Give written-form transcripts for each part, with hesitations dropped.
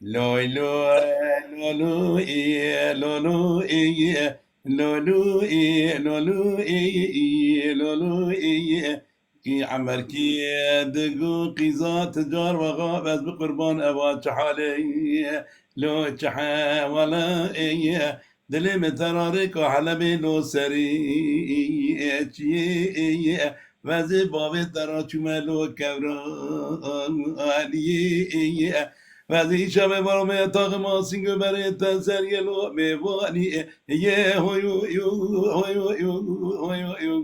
Loi lolo lolo lolo lolo كي عمر كي دقو قيزات تجار وغاب از بقربان أبا حالي لو تحا ولا دلي مترارك وحلبي لو سري وزي بابي ترى چملو كبران علي وزي شب برام اتاق ما سنگو برای تنسر یلو میوانی یه هویو یو هویو یو هویو یو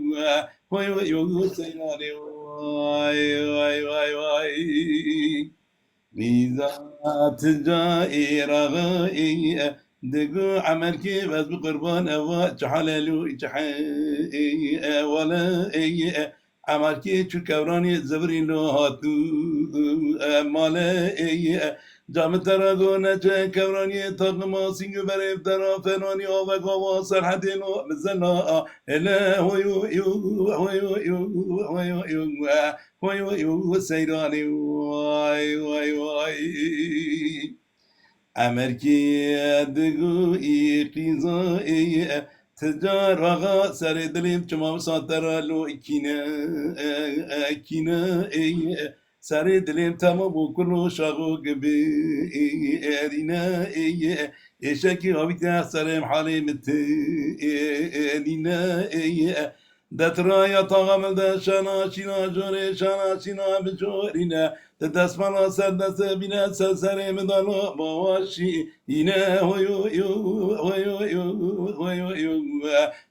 هویو یو سیناری وای وای وای وای میزات جای رغای دقو عمل كي بس بقربان أوا تحللو تحي ولا عمل كي شو كوراني زبرين لو هاتو مالا جام ترى قونا جا كوراني تقما سينجو بريف ترى فناني أوفا قوا سرحدينو مزنا إلا هو يو يو هو يو يو هو يو يو هو يو يو سيراني واي واي واي امرکی دگو ای قیزا ای تجار آغا سر دلیم چمام ساتر لو اکینه ای سر دلیم تمام بکنو شاقو گبی ارینه ای ایشکی آبی تحت سرم حالی مت ارینه ای دترایا طاقم ده شنا شنا جوری شنا شنا بجورینه دست من سر دست بینه سر سر مدالا باشی اینه هویو یو هویو یو هویو یو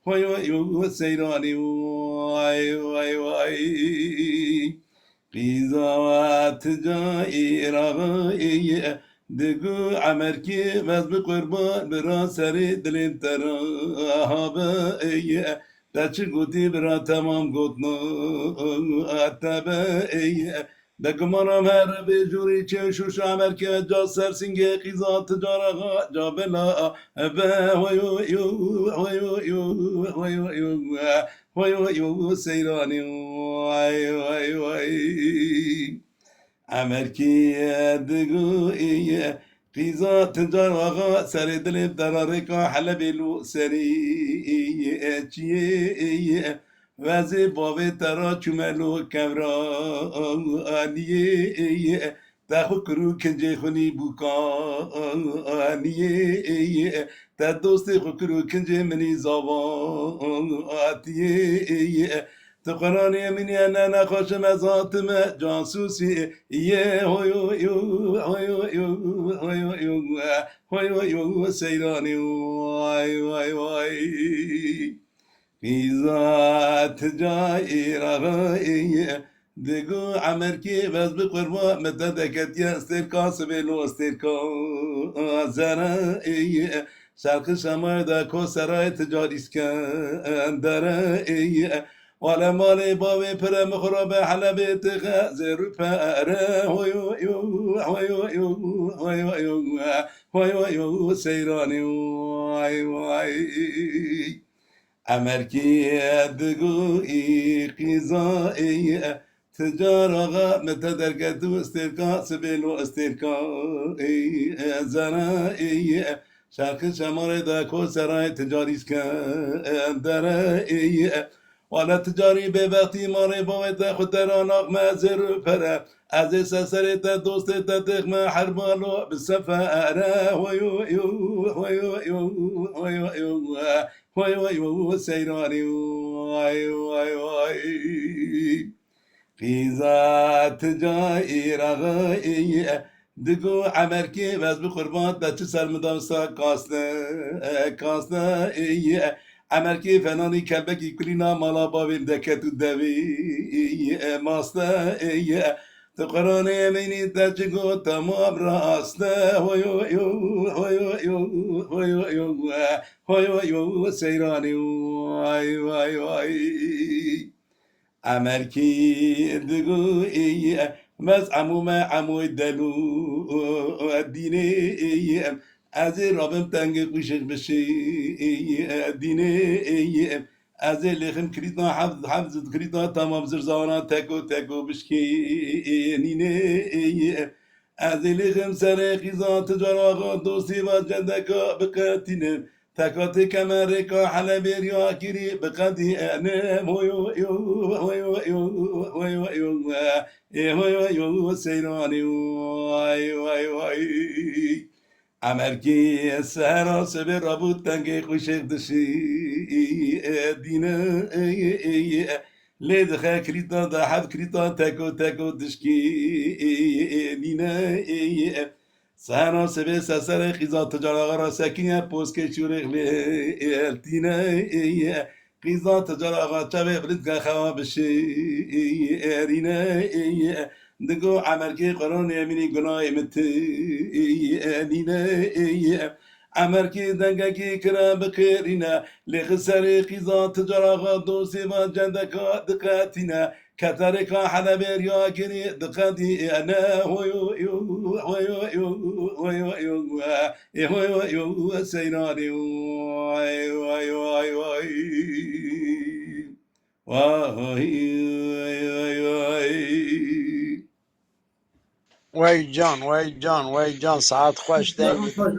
هویو یو سیرانی وای وای وای قیزاوات جای راغی دگو عمر کی وز بقربان برا سر دلیم ترا هابه دچ گوتی برا تمام گوتنو اتبه دگمانم هر به جوری چه شوش عمر که جا سرسنگ قیزات جارغا جا بلا به هویو یو هویو یو هویو یو هویو یو سیرانی وای وای وای عمر کی دگو ایه قیزات جارغا سر دل درارکا حلب لو سری چیه وزی بابی ترا چوملو کمرا آنیه دخو کرو کنجه خونی بوکا آنیه تا دوستی خو کرو کنجه منی زاوان آتیه تو قرآنی منی انا نخوشم از آتم جاسوسی یه هویو یو هویو یو هویو یو هویو یو سیرانی وای وای وای قیزات جای رغای دگو عمر کی بس بقربا متدکت یا استرکاس بلو استرکا زرای شرق شمای دا کو سرای تجاریس کندرای ولا مالي بابي برا مخرب حلب تغازر فارا هويو يو هويو يو هويو يو هويو يو سيراني واي واي امرکی دگو ای قیزا ای تجار آغا متدرکتو استرکا سبیلو استرکا ای زنا ای شرق شمار دا کو سرای تجاریس کندر ای والا تجاری به وقتی ماره باید خود در آناق مزر پره از سسر تا دوست تا تخم حربالو بسفره ویو یو ویو یو ویو یو وای وای سیرانی وای وای وای قیزات جای رغای دگو عمر کی وز بقربان دا چه سر مدامستا کاسته عمر کی فنانی کلبکی کلینا مالا باوین دکتو دوی ماسته تو قرآن یمینی تجگو تمام راسته هویو یو هویو یو هویو یو هویو یو سیرانی وای وای وای عمر کی دگو ای مز عموم عموی دلو دینه ای از رابم تنگ قشق بشی دینه ای از لخم کریدنا حفظ کریدنا تمام زرزانا تکو تکو بشکی نینه ازیلیخم سر خیزات جراغا دوستی و جدکا بقاتینم تکات کمر کا حلبیر یا کری بقدی انم هویو یو هویو یو هویو یو هویو یو سیرانی وای وای وای امرکی سهرا سبه رابط تنگی خوشک دشی دینه لید خا کریتا دا حد کریتا تکو تکو دشکی دینه سهرا سبه سسر خیزا تجارا را سکینه پوسکه چورق لیلتینه خیزا تجارا چوه بردگا خواه بشی ارینه دگو عمرکی قرآن یمینی گناه متینه عمرکی دنگکی کرا بخیرینه لخسر خیزا تجارا دوسی و جندکا دقاتینه كترك حدا بيريا كني دقدي انا هويو يو هويو يو هويو يو هويو يو سيناري واي واي واي واي وای جان وای جان وای جان ساعت خوش دنگ